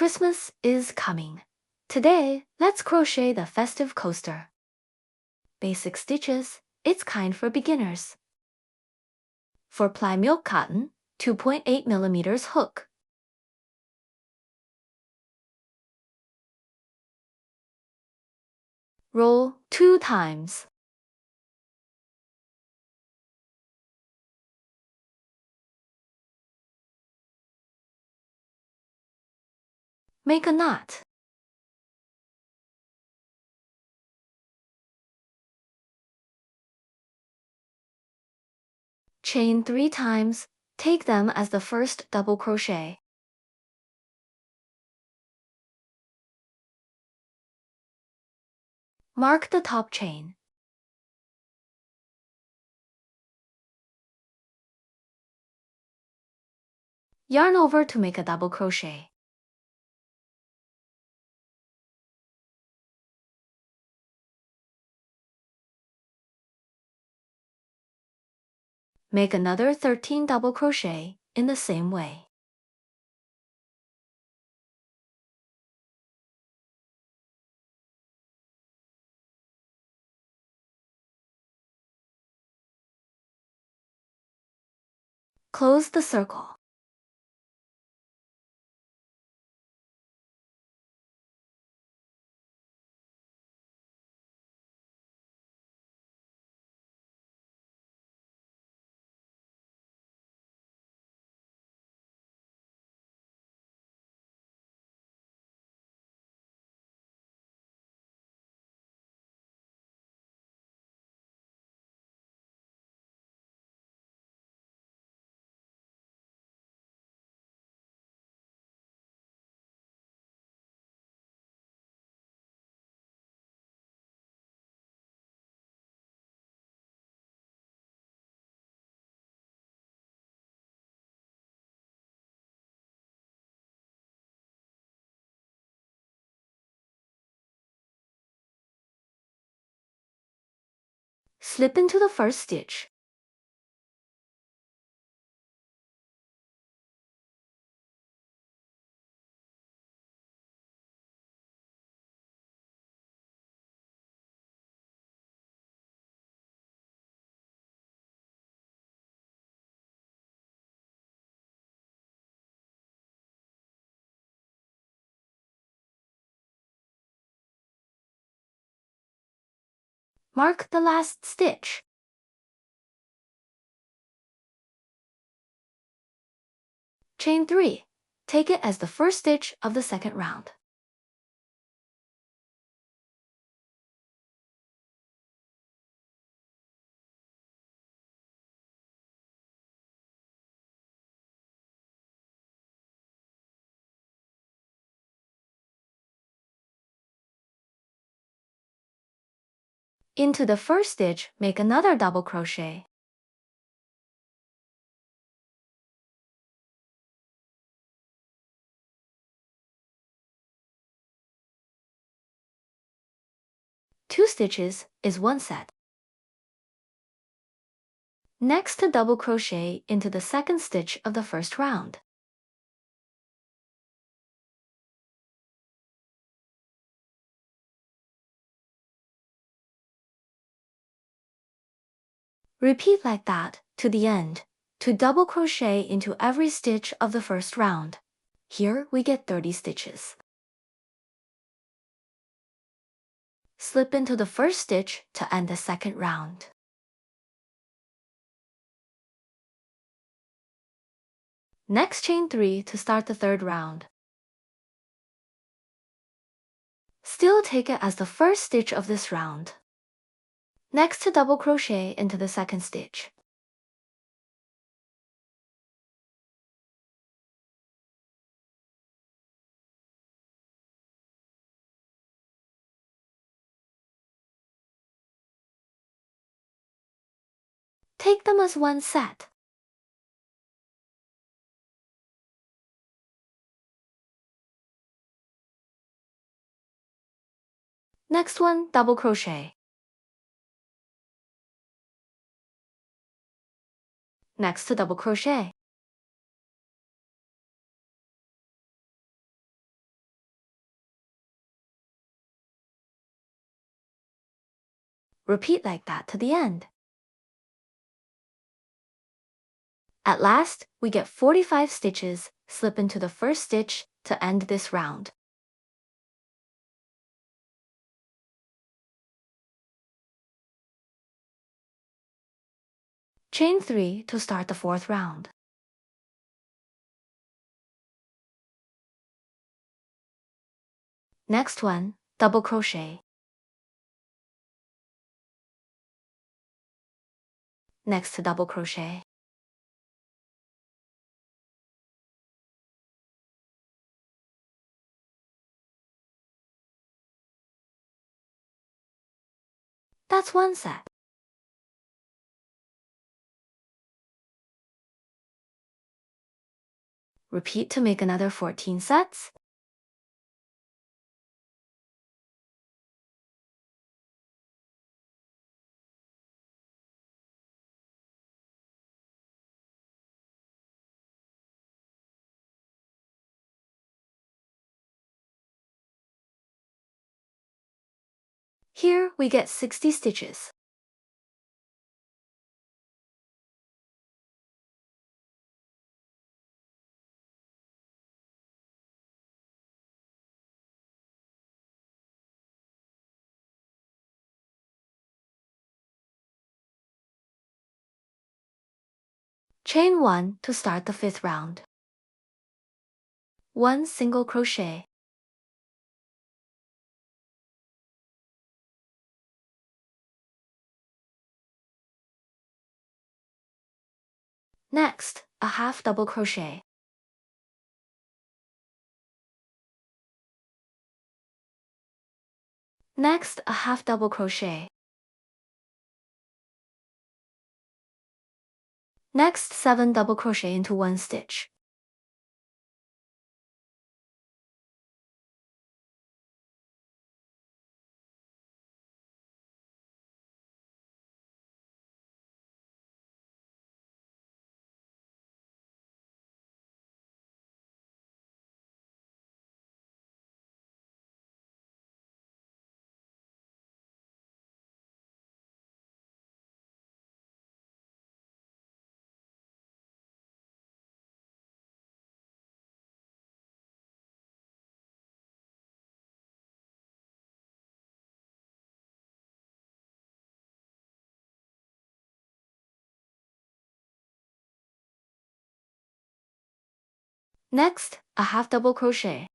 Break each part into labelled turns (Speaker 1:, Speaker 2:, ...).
Speaker 1: Christmas is coming. Today, let's crochet the festive coaster. Basic stitches, it's kind for beginners. For ply milk cotton, 2.8 millimeters hook. Roll 2 times. Make a knot. Chain 3 times. Take them as the first double crochet. Mark the top chain. Yarn over to make a double crochet. Make another 13 double crochet in the same way. Close the circle. Slip into the first stitch. Mark the last stitch. Chain 3. Take it as the first stitch of the second round. Into the first stitch, make another double crochet. Two stitches is one set. Next, to double crochet into the second stitch of the first round. Repeat like that to the end, to double crochet into every stitch of the first round. Here we get 30 stitches. Slip into the first stitch to end the second round. Next, chain 3 to start the third round. Still take it as the first stitch of this round. Next, to double crochet into the second stitch. Take them as one set. Next one, double crochet. Next, to double crochet. Repeat like that to the end. At last, we get 45 stitches. Slip into the first stitch to end this round. Chain 3 to start the fourth round. Next one, double crochet. Next to double crochet. That's one set. Repeat to make another 14 sets. Here we get 60 stitches. Chain 1 to start the fifth round. 1 single crochet. Next, a half double crochet. Next, a half double crochet. Next, 7 double crochet into 1 stitch. Next, a half double crochet.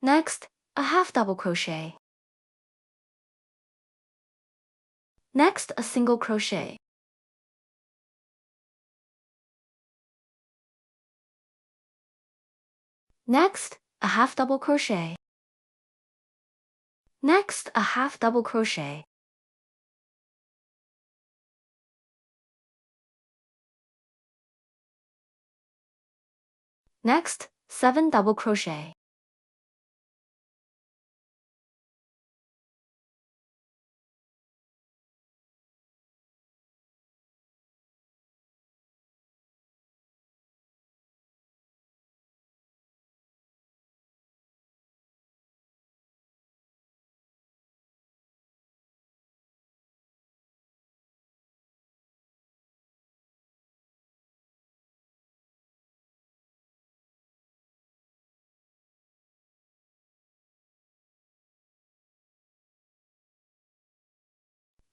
Speaker 1: Next, a half double crochet. Next, a single crochet. Next, a half double crochet. Next, a half double crochet. Next, 7 double crochet.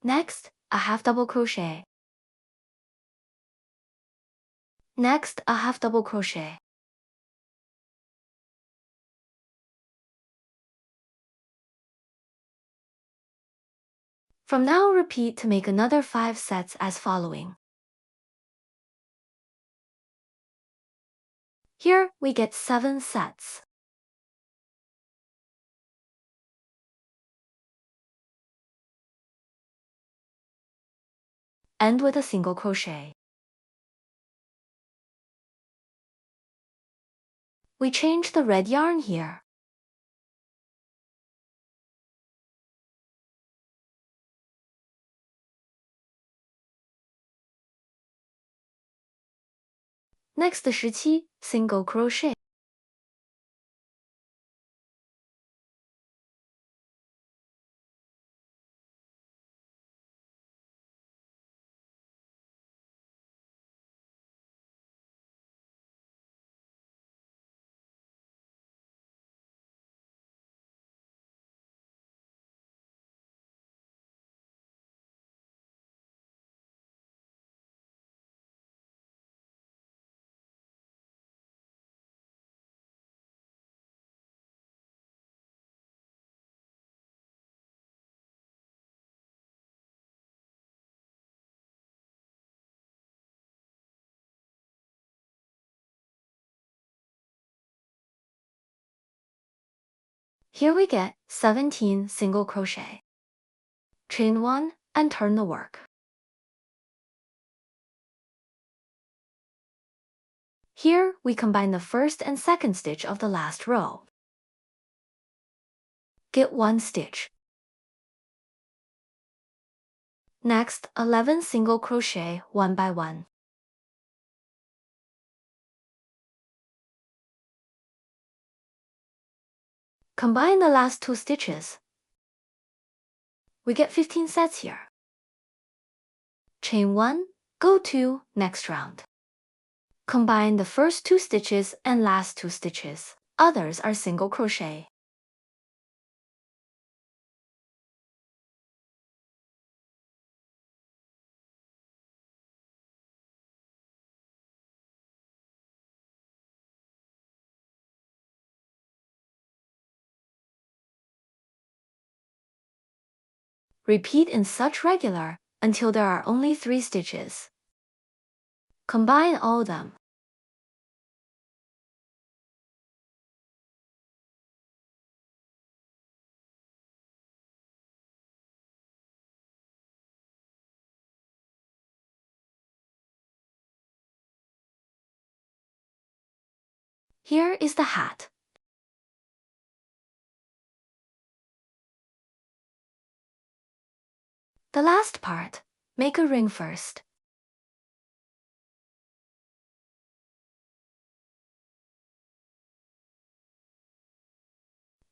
Speaker 1: Next, a half double crochet. Next, a half double crochet. From now, repeat to make another 5 sets as following. Here we get 7 sets. End with a single crochet. We change the red yarn here. Next 17 single crochet. Here we get 17 single crochet. Chain 1 and turn the work. Here we combine the first and second stitch of the last row. Get 1 stitch. Next, 11 single crochet one by one. Combine the last 2 stitches. We get 15 sets here. Chain 1, go to next round. Combine the first 2 stitches and last 2 stitches. Others are single crochet. Repeat in such regular until there are only 3 stitches. Combine all of them. Here is the hat. The last part, make a ring first.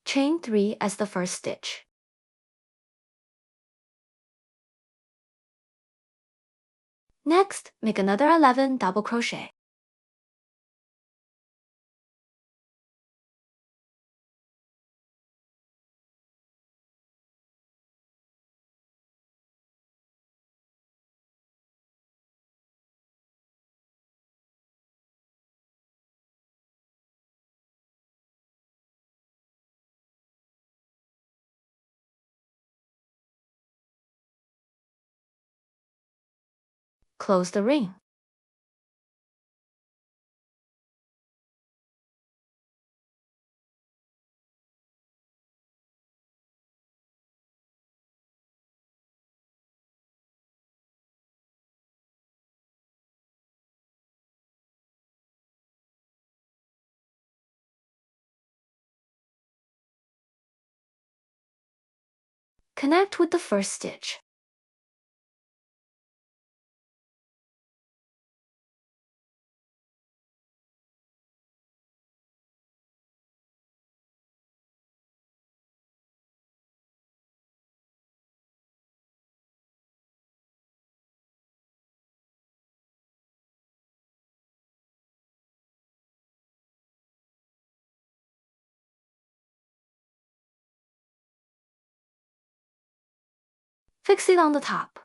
Speaker 1: Chain 3 as the first stitch. Next, make another 11 double crochet. Close the ring. Connect with the first stitch. Fix it on the top.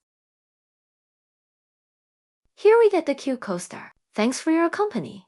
Speaker 1: Here we get the cute coaster. Thanks for your company.